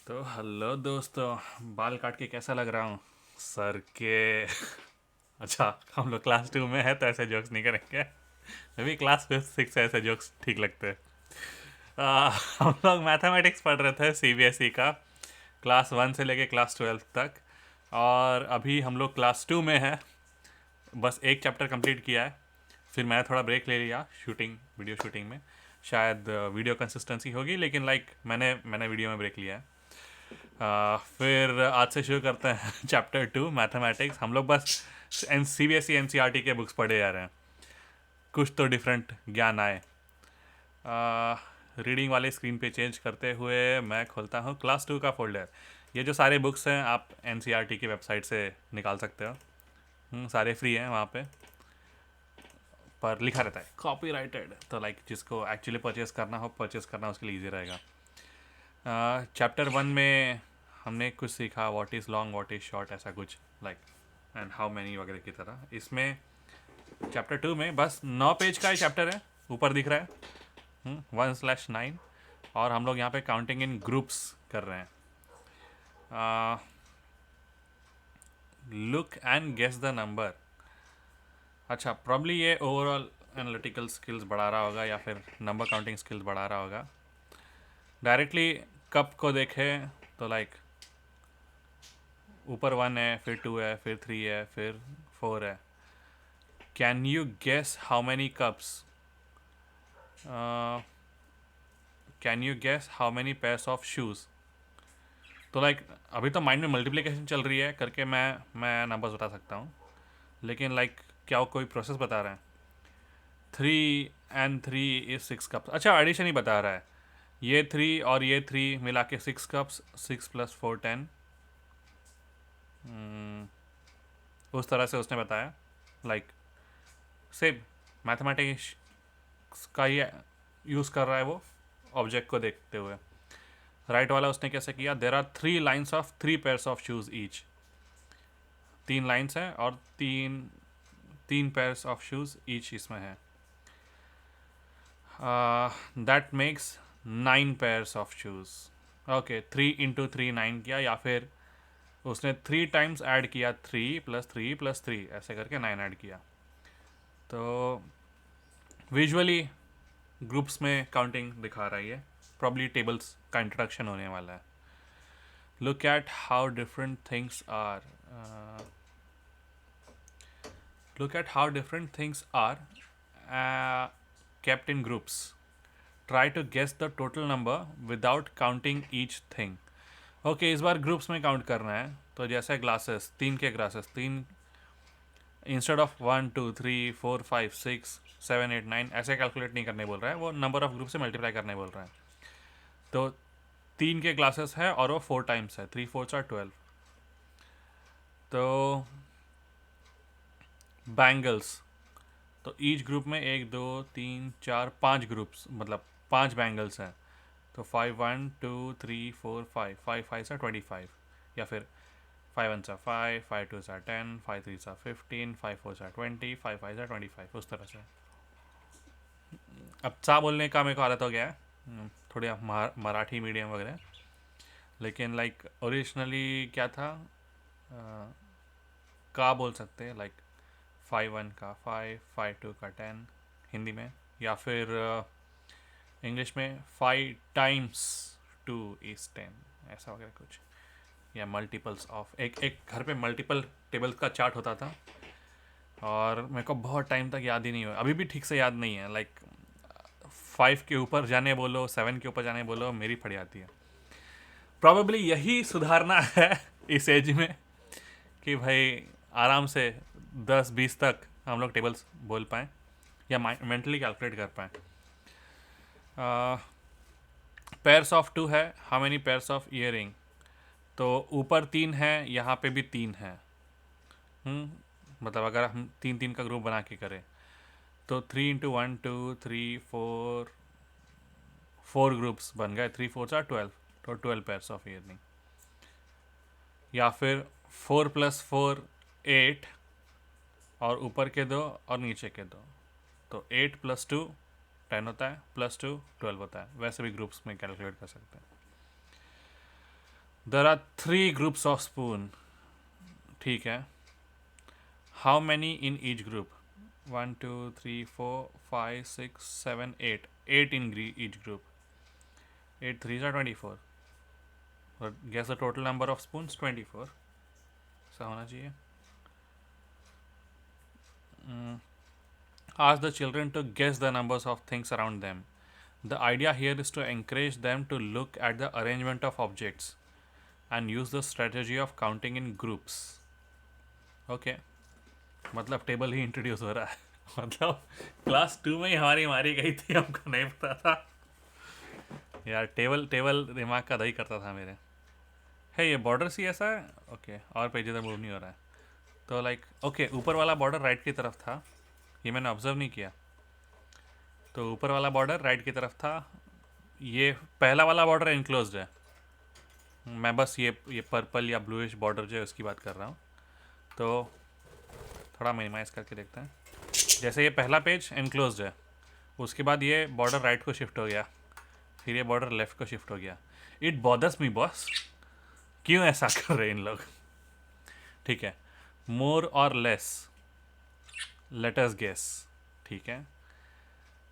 तो हेलो दोस्तों, बाल काट के कैसा लग रहा हूँ सर के? अच्छा, हम लोग क्लास 2 में है तो ऐसे जोक्स नहीं करेंगे। मैं भी क्लास 5 6 से ऐसे जोक्स ठीक लगते हैं। हम लोग मैथमेटिक्स पढ़ रहे थे सीबीएसई का, क्लास 1 से लेके क्लास 12 तक। और अभी हम लोग क्लास 2 में है, बस एक चैप्टर कंप्लीट किया है। फिर मैंने थोड़ा ब्रेक ले लिया शूटिंग, वीडियो शूटिंग में। शायद वीडियो कंसिस्टेंसी होगी, लेकिन लाइक मैंने वीडियो में ब्रेक लिया है। फिर आज से शुरू करते हैं चैप्टर 2 मैथमेटिक्स। हम लोग बस C B S E N C R T के बुक्स पढ़े जा रहे हैं, कुछ तो डिफरेंट ज्ञान आए। रीडिंग वाले स्क्रीन पे चेंज करते हुए मैं खोलता हूँ क्लास 2 का फोल्डर। ये जो सारे बुक्स हैं आप एन सी आर टी की वेबसाइट से निकाल सकते हो। सारे फ्री हैं वहाँ पे, पर लिखा रहता है कॉपीराइटेड, तो लाइक जिसको एक्चुअली परचेस करना हो, परचेस करना उसके लिए ईजी रहेगा। चैप्टर 1 में हमने कुछ सीखा, what is long what is short, ऐसा कुछ लाइक एंड हाउ मैनी वगैरह की तरह। इसमें चैप्टर 2 में बस 9 पेज का ही चैप्टर है, ऊपर दिख रहा है 1/9। और हम लोग यहाँ पे काउंटिंग इन ग्रुप्स कर रहे हैं। Look and guess the number. अच्छा, प्रॉब्ली ये ओवरऑल एनालिटिकल स्किल्स बढ़ा रहा होगा या फिर नंबर काउंटिंग स्किल्स बढ़ा रहा होगा। डायरेक्टली कप को देखे तो लाइक ऊपर 1 है, फिर 2 है, फिर 3 है, फिर 4 है। Can you guess how many cups? Can you guess how many pairs of shoes? तो लाइक अभी तो माइंड में मल्टीप्लिकेशन चल रही है करके मैं नंबर्स बता सकता हूँ, लेकिन लाइक क्या वो कोई प्रोसेस बता रहा है? 3 and 3 is 6 कप्स। अच्छा, एडिशन ही बता रहा है। ये 3 और ये 3 मिला के 6 कप्स, 6 + 4 10। उस तरह से उसने बताया, लाइक सेम मैथमेटिक्स का ही यूज़ कर रहा है वो, ऑब्जेक्ट को देखते हुए। राइट वाला उसने कैसे किया? There are 3 lines of 3 pairs of shoes each. 3 lines हैं और तीन तीन पेयर्स ऑफ शूज़ ईच इसमें है। That makes 9 pairs of shoes. Okay, 3 × 3 9 किया, या फिर उसने 3 टाइम्स ऐड किया, 3 + 3 + 3 ऐसे करके 9 ऐड किया। तो विजुअली ग्रुप्स में काउंटिंग दिखा रही है, प्रॉब्ली टेबल्स का इंट्रोडक्शन होने वाला है। Look at how different things are, look at how different things are kept in groups. Try to guess the total number without counting each thing. Okay, इस बार groups में count करना है। तो जैसे ग्लासेस, 3 के ग्लासेस, 3 इंस्टेड ऑफ 1 2 3 4 5 6 7 8 9 ऐसे calculate नहीं करने बोल रहा है, वो नंबर ऑफ ग्रुप से मल्टीप्लाई करने बोल रहा है। तो 3 के ग्लासेस है और वो 4 टाइम्स है, 3 4 12। तो बैंगल्स, तो ईच ग्रुप में 1 2 3 4 5 ग्रुप्स, मतलब 5 बैंगल्स हैं। तो 5 1 2 3 4 5 5 5 से 25, या फिर 5 1 5 5 2 10 5 3 15 5 4 20 5 5 25, उस तरह से। अब सा बोलने का मेरे को आदत हो गया है, थोड़ी मराठी मीडियम वगैरह, लेकिन लाइक ओरिजिनली क्या था, का बोल सकते हैं, लाइक 5 1 का 5 5 2 का 10 हिंदी में, या फिर इंग्लिश में 5 × 2 = 10 ऐसा वगैरह कुछ, या मल्टीपल्स ऑफ। एक एक घर पे मल्टीपल टेबल्स का चार्ट होता था, और मेरे को बहुत टाइम तक याद ही नहीं हुआ, अभी भी ठीक से याद नहीं है। लाइक 5 के ऊपर जाने बोलो, 7 के ऊपर जाने बोलो, मेरी फट जाती है। प्रॉबेबली यही सुधारना है इस एज में, कि भाई आराम से 10 20 तक हम लोग टेबल्स बोल पाएँ या मेंटली कैलकुलेट कर पाएँ। पेयर्स ऑफ 2 है, how many pairs of earring? तो ऊपर 3 है, यहाँ पे भी 3 है। मतलब अगर हम 3 3 का ग्रुप बना के करें तो 3 × 1 2 3 4 4 ग्रुप्स बन गए, 3 4 12, तो 12 पेयर्स ऑफ ईयरिंग। या फिर 4 + 4 8, और ऊपर के 2 और नीचे के 2, तो 8 + 2 10 होता है, +2 12 होता है। वैसे भी ग्रुप्स में कैलकुलेट कर सकते हैं। There are 3 groups of spoon, ठीक है. How many in each group? 1 2 3 4 5 6 7 8, 8 in each group. 8 3s are 24. Guess the total number of spoons. 24 ऐसा होना चाहिए. Ask the children to guess the numbers of things around them. The idea here is to encourage them to look at the arrangement of objects and use the strategy of counting in groups. Okay. मतलब table ही introduce हो रहा है. मतलब class 2 में ही हमारी मारी गई थी, हमको नहीं पता था यार. टेबल टेबल दिमाग का दही करता था मेरे. है ये बॉर्डर सी ऐसा है. ओके, और पेज इधर मूव नहीं हो रहा है. तो लाइक ओके, ऊपर वाला बॉर्डर राइट की तरफ था, ये मैंने ऑब्जर्व नहीं किया. तो ऊपर वाला बॉर्डर राइट की तरफ था. ये पहला वाला बॉर्डर इनक्लोज्ड है. मैं बस ये पर्पल या ब्लूइश बॉर्डर जो है उसकी बात कर रहा हूँ. तो थोड़ा मिनिमाइज करके देखते हैं. जैसे ये पहला पेज इनक्लोज्ड है, उसके बाद ये बॉर्डर राइट को शिफ्ट हो गया, फिर ये बॉर्डर लेफ्ट को शिफ्ट हो गया. इट बॉदर्स मी बॉस, क्यों ऐसा कर रहे हैं इन लोग. ठीक है. मोर और लेस, लेट अस गेस. ठीक है.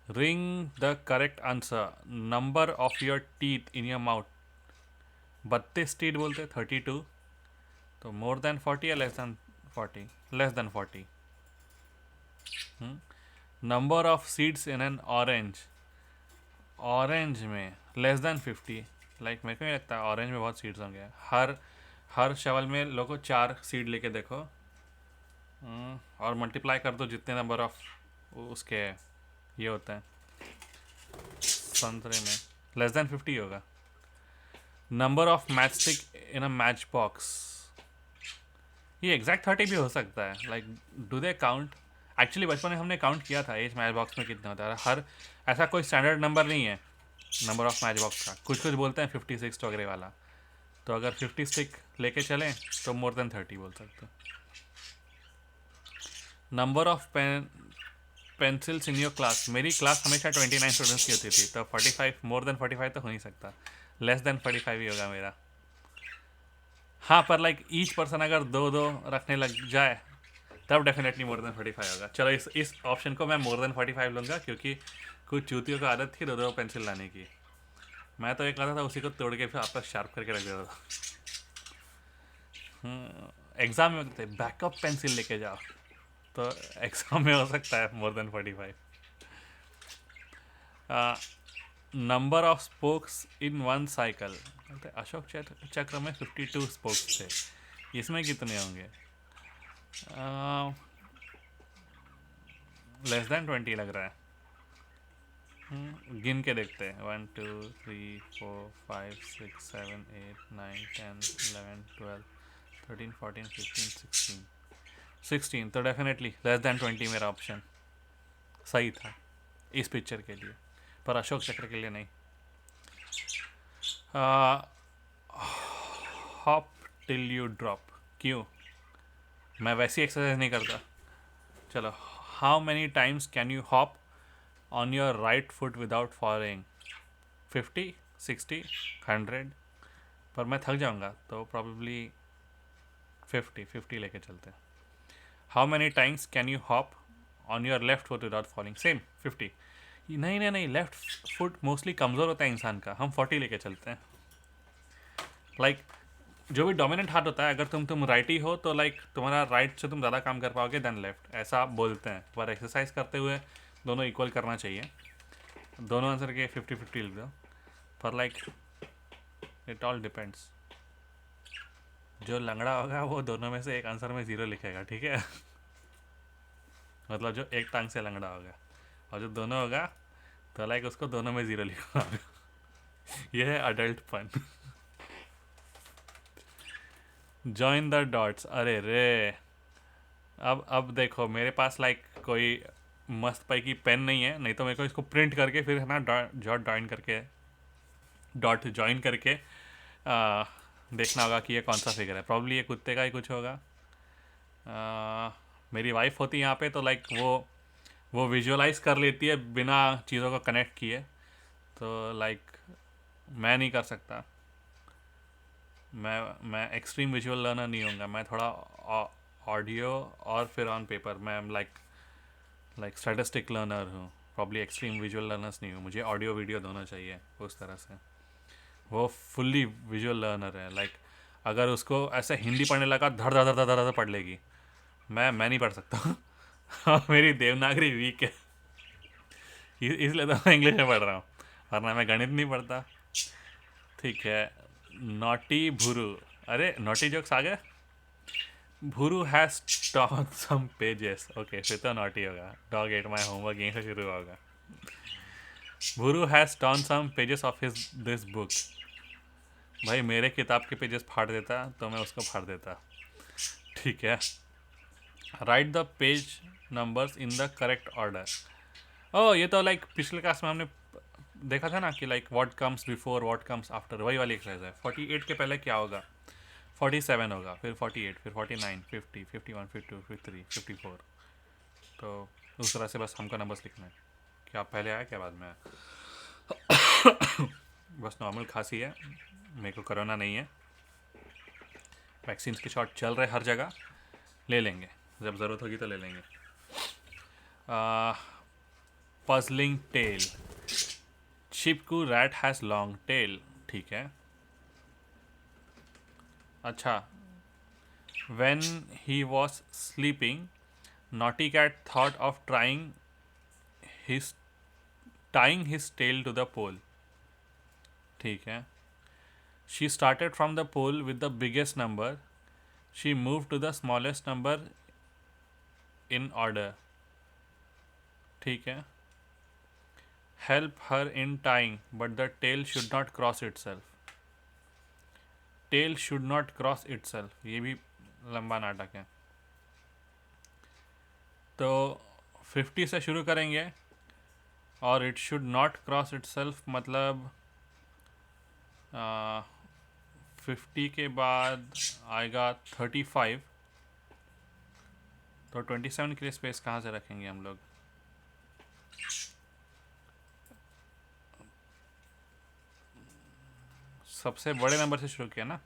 Ring the correct answer. Number of your teeth in your mouth. 32 teeth बोलते, 32. तो मोर देन 40 या less than 40? Less than 40. Number of seeds in an orange. Orange में लेस देन 50. लाइक मेरे को नहीं लगता ऑरेंज में बहुत सीड्स होंगे. हर शवल में लोगों 4 सीड लेके देखो, और मल्टीप्लाई कर दो जितने नंबर ऑफ उसके ये होते हैं संतरे में. लेस देन 50 होगा. Number of match stick in a match box. ये एग्जैक्ट 30 भी हो सकता है. Like do they count? Actually बचपन में हमने काउंट किया था इस मैच बॉक्स में कितना होता है. हर ऐसा कोई स्टैंडर्ड नंबर नहीं है नंबर ऑफ मैच बॉक्स का. कुछ बोलते हैं 56 वगैरह वाला. तो अगर 50 स्टिक लेके चलें तो मोर देन 30 बोल सकते. Number of pencils in your class. मेरी क्लास हमेशा 29 स्टूडेंट्स की होती थी, तो 45, मोर देन 45 तो हो नहीं सकता. लेस देन 45 ही होगा मेरा. हाँ, पर लाइक ईच पर्सन अगर 2-2 रखने लग जाए तब डेफिनेटली मोर देन 45 होगा. चलो इस ऑप्शन को मैं मोर देन 45 लूँगा, क्योंकि कुछ चूतियों को आदत थी 2-2 पेंसिल लाने की. मैं तो एक लाता था, उसी को तोड़ के फिर आपस शार्प करके रख देता था. एग्ज़ाम में कहते बैकअप पेंसिल लेके जाओ, तो एग्ज़ाम में हो सकता है more than 45. Number of spokes in one cycle. Ashok चक्र में 52 स्पोक्स थे, इसमें कितने होंगे? लेस देन 20 लग रहा है. गिन के देखते हैं. 1 2 3 4 5 6 7 8 9 10 11 12 13 14 15 16. तो डेफिनेटली लेस देन 20 मेरा ऑप्शन सही था इस पिक्चर के लिए, पर अशोक चक्र के लिए नहीं. Hop till you drop. क्यों? मैं वैसी एक्सरसाइज नहीं करता. चलो, how many times can you hop on your right foot without following? 50, 60, 100. पर मैं थक जाऊंगा, तो प्रॉब्ली 50 लेके चलते हैं. How many times can you hop on your left foot without following? Same 50. नहीं, लेफ्ट फुट मोस्टली कमज़ोर होता है इंसान का, हम 40 लेके चलते हैं. लाइक जो भी डोमिनेंट हाथ होता है, अगर तुम राइटी हो तो लाइक तुम्हारा राइट से तुम ज़्यादा काम कर पाओगे देन लेफ्ट, ऐसा आप बोलते हैं. पर एक्सरसाइज करते हुए दोनों इक्वल करना चाहिए. दोनों आंसर के 50-50 लिख दो. पर लाइक इट ऑल डिपेंड्स. जो लंगड़ा होगा वो दोनों में से एक आंसर में 0 लिखेगा, ठीक है. मतलब जो एक टांग से लंगड़ा होगा, और जो दोनों होगा तो लाइक उसको दोनों में 0 लिखा. ये है adult fun. Join the dots. अरे रे, अब देखो मेरे पास लाइक कोई मस्त पाई की पेन नहीं है, नहीं तो मेरे को इसको प्रिंट करके फिर है ना डॉट ज्वाइन करके देखना होगा कि ये कौन सा फिगर है. प्रॉब्ली ये कुत्ते का ही कुछ होगा. मेरी वाइफ होती यहाँ पे तो लाइक वो विजुअलाइज कर लेती है बिना चीज़ों को कनेक्ट किए. तो लाइक मैं नहीं कर सकता. मैं एक्सट्रीम विजुअल लर्नर नहीं होऊंगा, मैं थोड़ा ऑडियो और फिर ऑन पेपर मैं लाइक स्टैटिस्टिक लर्नर हूँ। प्रॉब्ली एक्सट्रीम विजुअल लर्नर्स नहीं हूँ, मुझे ऑडियो वीडियो दोनों चाहिए उस तरह से। वो फुल्ली विजुअल लर्नर है, लाइक अगर उसको ऐसे हिंदी पढ़ने लगा धड़ धड़ धड़ धड़ धड़ पढ़ लेगी। मैं नहीं पढ़ सकता मेरी देवनागरी वीक है, इसलिए तो मैं इंग्लिश में पढ़ रहा हूँ, वरना मैं गणित नहीं पढ़ता। ठीक है, नॉटी भुरु। अरे नॉटी जोक्स आ गए। Bhuru has torn some pages। Okay फिर तो नॉटी होगा, डॉग एट माई होमवर्क यहीं से शुरू होगा। भुरु has torn some pages of his this book। भाई मेरे किताब के पेजेस फाड़ देता तो मैं उसको फाड़ देता। ठीक है, write the page numbers in the correct order. Oh ये तो लाइक पिछले क्लास में हमने देखा था ना कि like what comes before what comes after, वही वाली एक्सरसाइज है। 48 के पहले क्या होगा? 47 होगा, फिर 48, फिर 49, 50, 51, 52, 53, 54। तो उस तरह से बस हमको नंबर्स लिखना है। क्या पहले आया क्या बाद में आया? बस नॉर्मल खांसी है, मेरे को कोरोना नहीं है। वैक्सीन के शॉट चल रहे हर जगह, ले लेंगे जब ज़रूरत होगी तो ले लेंगे। Puzzling tail. चिपकू रैट हैज़ लॉन्ग टेल। ठीक है, अच्छा। When he was sleeping, Naughty Cat thought of his tying his tail to the pole। ठीक है, she started from the pole with the biggest number, she moved to the smallest number in order। ठीक है, help her in tying but the tail should not cross itself। Tail should not cross itself, ये भी लंबा नाटक है। तो 50 से शुरू करेंगे और it should not cross itself मतलब 50 के बाद आएगा 35। तो 27 के लिए स्पेस कहाँ से रखेंगे हम लोग? सबसे बड़े नंबर से शुरू किया ना,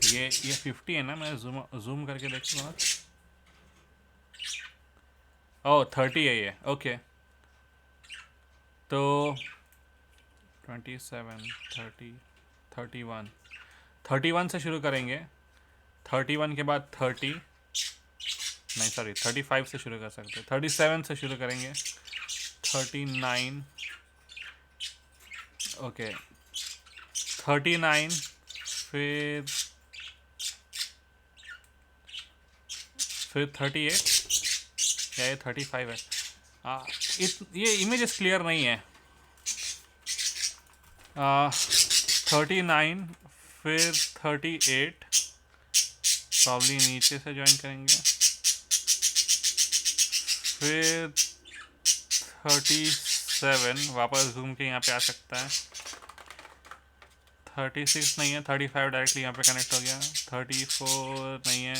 ये 50 है ना, मैं जूम करके देखूँगा। ओह 30 है ये, ओके। तो 27, 30, 31, 31 से शुरू करेंगे। 31 के बाद 30, नहीं सॉरी 35 से शुरू कर सकते हैं। 37 से शुरू करेंगे। 39, ओके 39, फिर 38 या ये 35 है। ये इमेजेस क्लियर नहीं है। 39 फिर 38, प्रॉब्ली नीचे से ज्वाइन करेंगे, फिर 37 वापस घूम के यहाँ पे आ सकता है। 36 नहीं है, 35 डायरेक्टली यहाँ पे कनेक्ट हो गया। 34 नहीं है,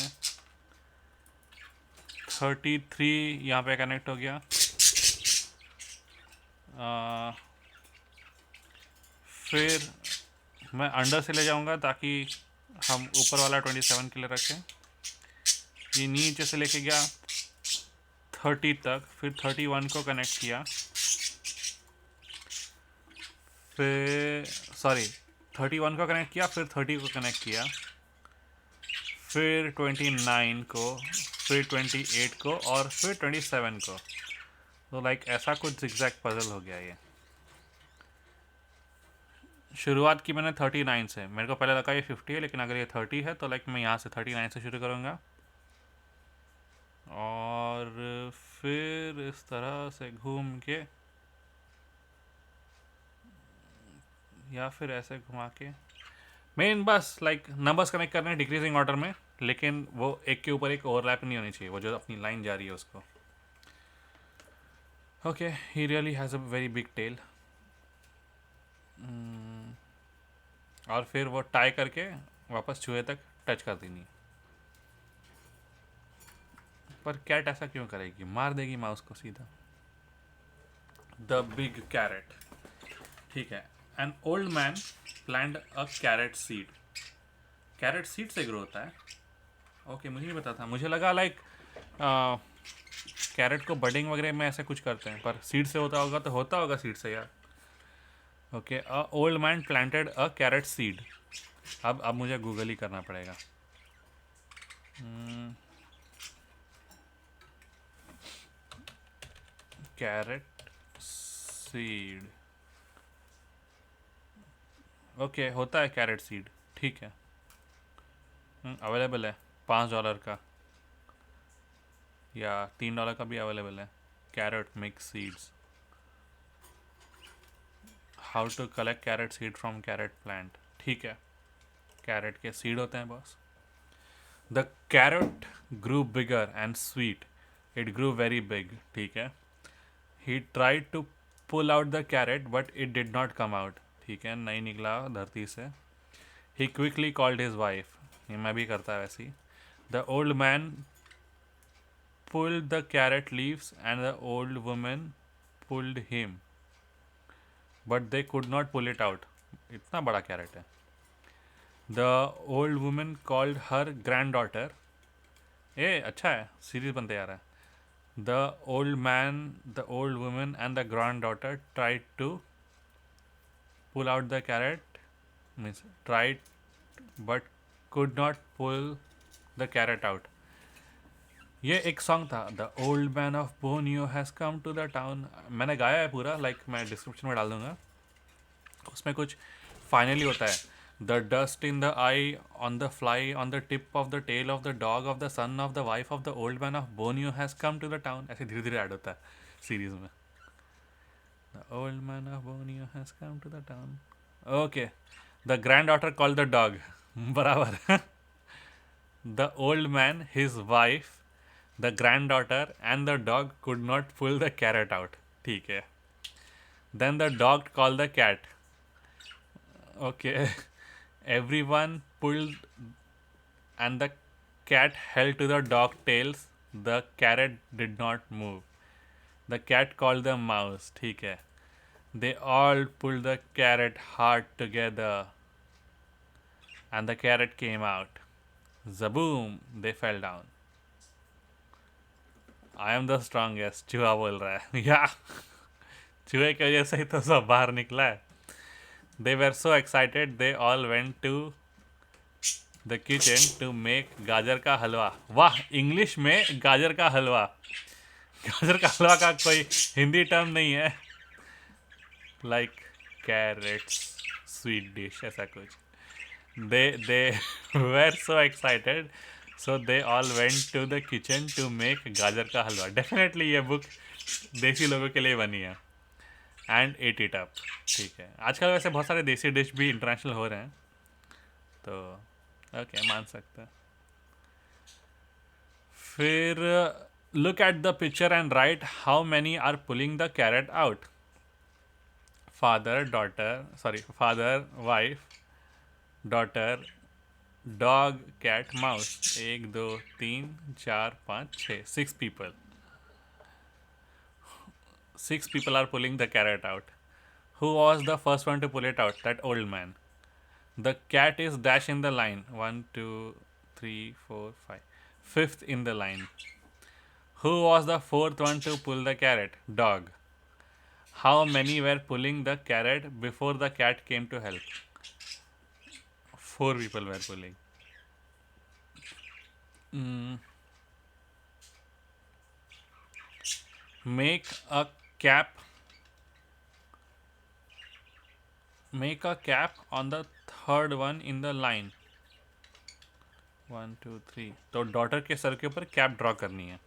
33 यहाँ पे कनेक्ट हो गया। फिर मैं अंडर से ले जाऊंगा ताकि हम ऊपर वाला 27 के लिए रखें। ये नीचे से लेके गया 30 तक, फिर 31 को कनेक्ट किया, फिर सॉरी 31 को कनेक्ट किया, फिर 30 को कनेक्ट किया, फिर 29 को, फिर 28 को और फिर 27 को। तो लाइक ऐसा कुछ zigzag पजल हो गया ये। शुरुआत की मैंने 39 से, मेरे को पहले लगा ये 50 है, लेकिन अगर ये 30 है तो लाइक मैं यहाँ से 39 से शुरू करूँगा और फिर इस तरह से घूम के या फिर ऐसे घुमा के main bus like numbers connect करने हैं डिक्रीजिंग ऑर्डर में, लेकिन वो एक के ऊपर एक ओवरलैप नहीं होनी चाहिए, वो जो अपनी लाइन जा रही है उसको। Okay, he really has a very big tail. और फिर वो टाई करके वापस चूहे तक टच कर देनी। पर कैट ऐसा क्यों करेगी? मार देगी माउस को सीधा। The big carrot. ठीक है, an old man plant a carrot seed. Carrot seed से ग्रो होता है. ओके, मुझे नहीं पता था. मुझे लगा लाइक कैरेट को बडिंग वगैरह में ऐसे कुछ करते हैं, पर सीड से होता होगा तो होता होगा सीड से यार. Okay, a old man planted a carrot seed. अब मुझे गूगल ही करना पड़ेगा. Carrot seed. ओके, होता है कैरेट सीड. ठीक है. अवेलेबल है $5 का, या $3 का भी अवेलेबल है. Carrot mix seeds. How to collect carrot seed from carrot plant. ठीक है, कैरेट के सीड होते हैं boss. The carrot grew bigger and sweet. It grew very big. ठीक है. He tried to pull out the carrot but it did not come out. ठीक है, नहीं निकला धरती से. He quickly called his wife. ये मैं भी करता है वैसे ही. The old man pulled the carrot leaves and the old woman pulled him, but they could not pull it out. इतना बड़ा कैरेट है. The old woman called her granddaughter. ए अच्छा है, सीरीज बनते जा रहा है. The old man, the old woman and the granddaughter tried to pull out the carrot, means tried but could not pull the carrot out. ये एक song था, the old man of Bonio has come to the town. मैंने गाया है पूरा, like मैं description में डाल दूंगा. उसमें कुछ फाइनली होता है. The dust in the eye on the fly on the tip of the tail of the dog of the son of the wife of the old man of Bonio has come to the town. ऐसे धीरे धीरे add होता है series में. The old man of Bonio has come to the town. Okay. The granddaughter call the dog. बराबर. The old man, his wife, the granddaughter and the dog could not pull the carrot out. ठीक है. Then the dog called the cat. Okay. Everyone pulled and the cat held to the dog tails. The carrot did not move. The cat called the mouse. ठीक है. They all pulled the carrot hard together and the carrot came out. Zaboom! They fell down. I am the strongest. चूहा बोल रहा है. या चूहे की वजह से ही तो सब बाहर निकला है. They were so excited they all went to the kitchen to make गाजर का हलवा. वाह, इंग्लिश में गाजर का हलवा. गाजर का हलवा का कोई हिंदी टर्म नहीं है, लाइक कैरेट्स स्वीट डिश ऐसा कुछ. दे were so excited so they all went to the kitchen to make गाजर का हलवा. डेफिनेटली ये बुक देसी लोगों के लिए बनी है. And at it up. ठीक है. आजकल वैसे बहुत सारे देसी डिश भी इंटरनेशनल हो रहे हैं, तो ओके, मान सकते हैं. फिर look at the picture and write how many are pulling the carrot out. Father, wife, daughter, dog, cat, mouse. 1 2 3 4 5 6 6 people. 6 people are pulling the carrot out. Who was the first one to pull it out? That old man. The cat is dash in the line. 1 2 3 4 5. Fifth in the line. Who was the fourth one to pull the carrot? Dog. How many were pulling the carrot before the cat came to help? 4 people were pulling. Make a cap on the third one in the line. 1 2 3. तो daughter के sir के ऊपर cap draw करनी है.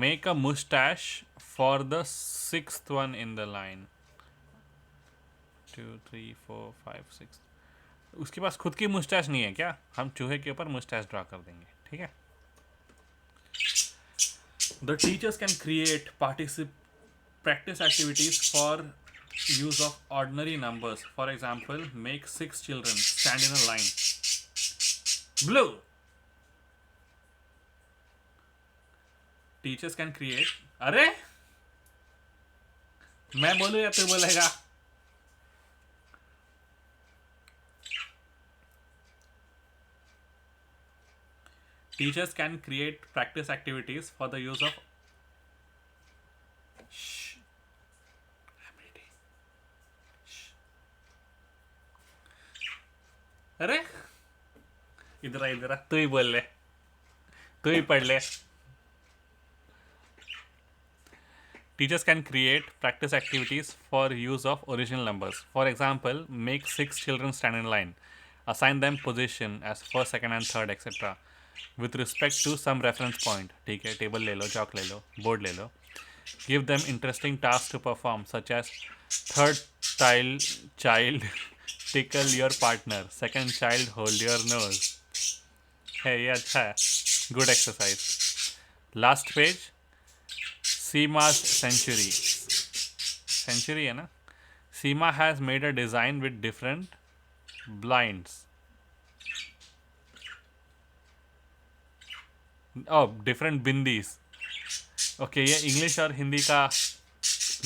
Make a mustache for the sixth one in the line. 2 3 4 5 6. उसके पास खुद की moustache नहीं है क्या? हम चूहे के ऊपर मुस्टैच ड्रॉ कर देंगे. ठीक है. The teachers can create practice activities for use of ordinary numbers. For example, make 6 children stand in a line. Blue. Teachers can create. अरे मैं बोलूँ या तू बोलेगा? Teachers can create practice activities for the use of. Shh, I'm reading. Shh. अरे इधर आ, तू ही बोल ले, तू ही पढ़ ले. Teachers can create practice activities for use of original numbers. For example, make 6 children stand in line. Assign them position as first, second and third, etc. With respect to some reference point. ठीक है, table ले लो, चौक ले लो, board ले लो. Give them interesting tasks to perform, such as third child tickle your partner, second child hold your nose. है ये अच्छा है. Good exercise. Last page. Seema's century. Century है ना? Seema has made a design with different blinds. Oh, different bindis. Okay ये English और हिंदी का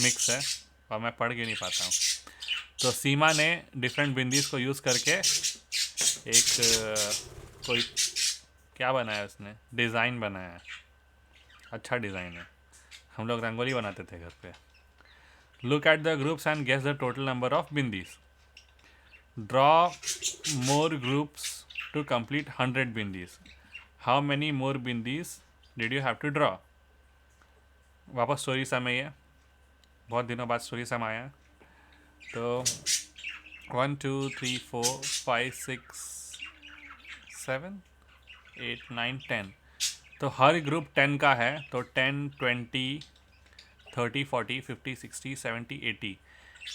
mix है और मैं पढ़ के नहीं पाता हूँ. तो सीमा ने डिफरेंट बिंदीज को यूज़ करके एक कोई क्या बनाया उसने, डिज़ाइन बनाया है. अच्छा डिज़ाइन है. हम लोग रंगोली बनाते थे घर पे. Look at the groups and guess the total number of bindis. Draw more groups to complete 100 bindis. How many more bindis did you have to draw. वापस स्टोरी समय है, बहुत दिनों बाद स्टोरी समय आया. तो 1 2 3 4 5 6 7 8 9 10. तो हर ग्रुप 10 का है. तो 10 20 30 40 50 60 70 80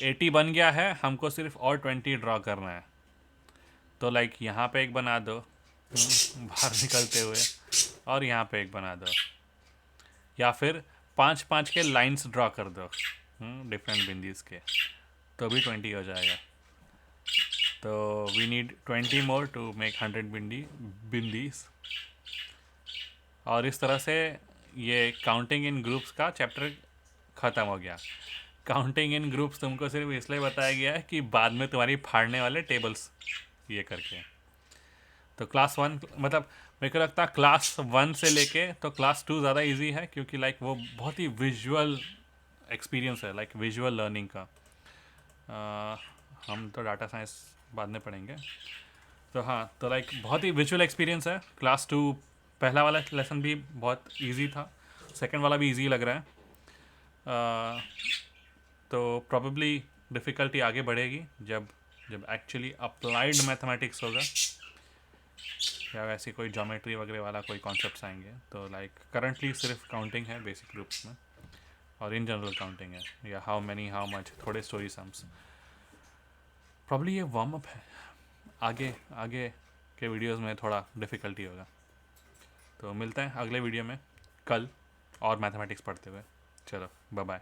80 बन गया है. हमको सिर्फ और 20 ड्रॉ करना है. तो लाइक यहाँ पे एक बना दो बाहर निकलते हुए, और यहाँ पे एक बना दो, या फिर 5 के लाइंस ड्रॉ कर दो डिफरेंट बिंदीज के, तो भी 20 हो जाएगा. तो we need 20 more to make 100 bindis. और इस तरह से ये काउंटिंग इन ग्रुप्स का चैप्टर ख़त्म हो गया. काउंटिंग इन ग्रुप्स तुमको सिर्फ इसलिए बताया गया है कि बाद में तुम्हारी फाड़ने वाले टेबल्स ये करके. तो क्लास 1 मतलब मेरे को लगता है क्लास 1 से लेके तो क्लास 2 ज़्यादा इजी है, क्योंकि लाइक वो बहुत ही विजुअल एक्सपीरियंस है, लाइक विजुअल लर्निंग का. हम तो डाटा साइंस बाद में पढ़ेंगे. तो हाँ, तो लाइक बहुत ही विजुअल एक्सपीरियंस है. क्लास 2 पहला वाला लेसन भी बहुत इजी था, सेकंड वाला भी इजी लग रहा है. तो प्रॉबेबली डिफ़िकल्टी आगे बढ़ेगी जब एक्चुअली अप्लाइड मैथमेटिक्स होगा, या वैसे कोई ज्योमेट्री वगैरह वाला कोई कॉन्सेप्ट्स आएंगे. तो लाइक करंटली सिर्फ काउंटिंग है बेसिक ग्रुप्स में, और इन जनरल काउंटिंग है, या हाउ मैनी हाउ मच, थोड़े स्टोरी सम्स. प्रॉब्ली ये वार्म अप है. आगे के वीडियोस में थोड़ा डिफ़िकल्टी होगा. तो मिलते हैं अगले वीडियो में कल और मैथमेटिक्स पढ़ते हुए. चलो बाय बाय.